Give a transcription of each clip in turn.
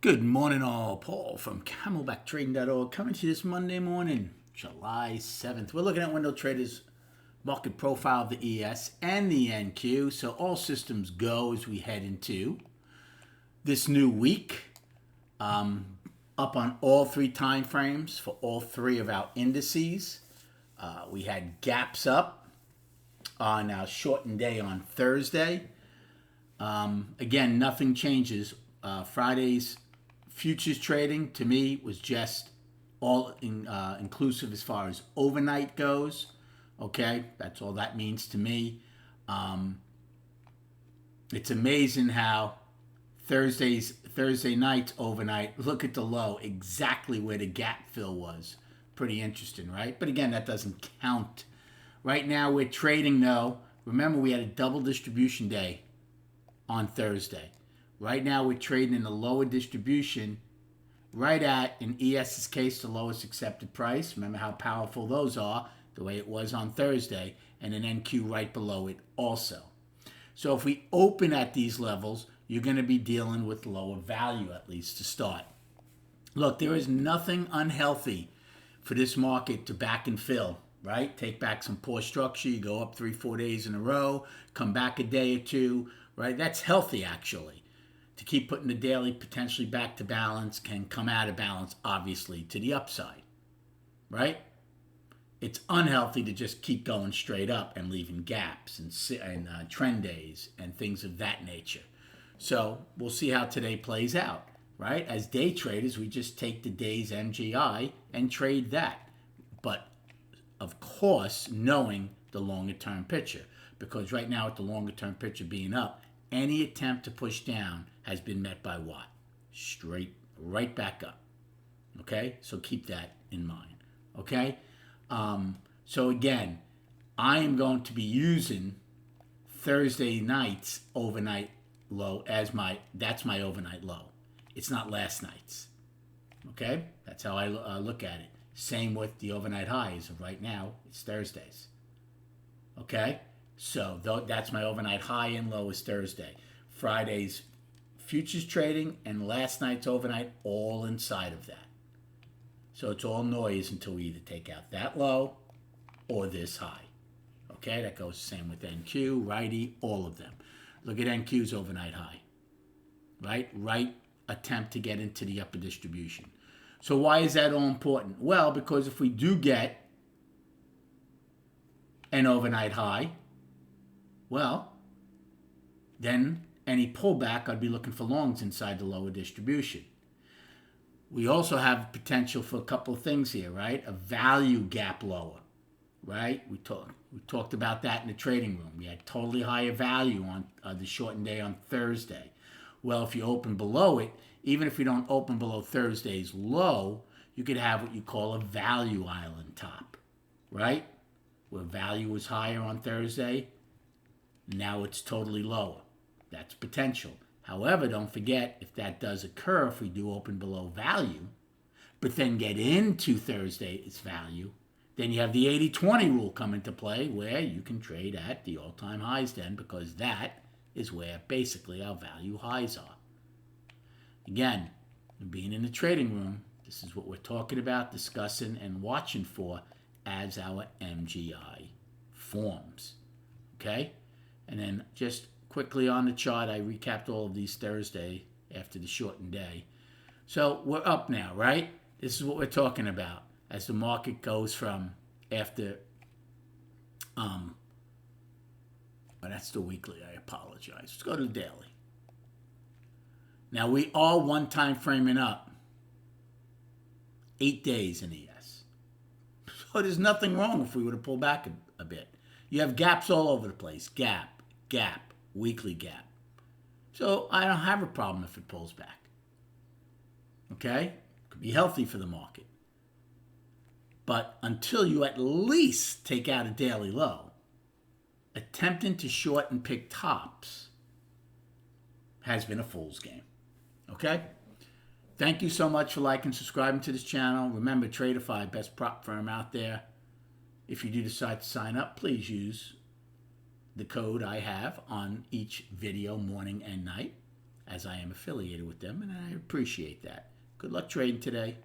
Good morning, all. Paul from CamelbackTrading.org coming to you this Monday morning, July 7th. We're looking at window traders' market profile of the ES and the NQ. So all systems go as we head into this new week. Up on all three time frames for all three of our indices. We had gaps up on our shortened day on Thursday. Again, nothing changes. Friday's futures trading to me was just all inclusive as far as overnight goes. Okay, that's all that means to me. It's amazing how Thursday night's overnight, look at the low, exactly where the gap fill was. Pretty interesting, right? But again, that doesn't count. Right now we're trading though. Remember, we had a double distribution day on Thursday. Right now we're trading in the lower distribution, right at, in ES's case, the lowest accepted price. Remember how powerful those are, the way it was on Thursday, and an NQ right below it also. So if we open at these levels, you're going to be dealing with lower value, at least to start. Look, there is nothing unhealthy for this market to back and fill, right? Take back some poor structure, you go up 3-4 days in a row, come back a day or two, right? That's healthy, actually. To keep putting the daily potentially back to balance, can come out of balance, obviously, to the upside, right? It's unhealthy to just keep going straight up and leaving gaps and trend days and things of that nature. So we'll see how today plays out, right? As day traders, we just take the day's MGI and trade that. But, of course, knowing the longer-term picture. Because right now, with the longer-term picture being up, any attempt to push down has been met by what? Straight right back up. Okay? So keep that in mind. Okay? So again, I am going to be using Thursday night's overnight low as that's my overnight low. It's not last night's. Okay? That's how I look at it. Same with the overnight highs of right now. It's Thursdays. Okay? So that's my overnight high and low is Thursday. Friday's futures trading and last night's overnight all inside of that. So it's all noise until we either take out that low or this high. Okay, that goes the same with NQ, righty, all of them. Look at NQ's overnight high. Right attempt to get into the upper distribution. So why is that all important? Well, because if we do get an overnight high, well, then any pullback, I'd be looking for longs inside the lower distribution. We also have potential for a couple of things here, right? A value gap lower, right? We talked about that in the trading room. We had totally higher value on the shortened day on Thursday. Well, if you open below it, even if you don't open below Thursday's low, you could have what you call a value island top, right? Where value was higher on Thursday, now it's totally lower. That's potential. However, don't forget, if that does occur, if we do open below value, but then get into Thursday's value, then you have the 80-20 rule come into play where you can trade at the all-time highs then, because that is where basically our value highs are. Again, being in the trading room, this is what we're talking about, discussing, and watching for as our MGI forms. Okay? And then just quickly on the chart, I recapped all of these Thursday after the shortened day. So we're up now, right? This is what we're talking about as the market goes from after, that's the weekly, I apologize. Let's go to the daily. Now we are one time framing up 8 days in ES. So there's nothing wrong if we were to pull back a bit. You have gaps all over the place. Gap, weekly gap. So I don't have a problem if it pulls back. Okay? Could be healthy for the market. But until you at least take out a daily low, attempting to short and pick tops has been a fool's game. Okay? Thank you so much for liking and subscribing to this channel. Remember, Tradeify, best prop firm out there. If you do decide to sign up, please use the code I have on each video, morning and night. as I am affiliated with them, and I appreciate that. Good luck trading today,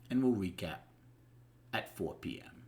and we'll recap at 4 p.m.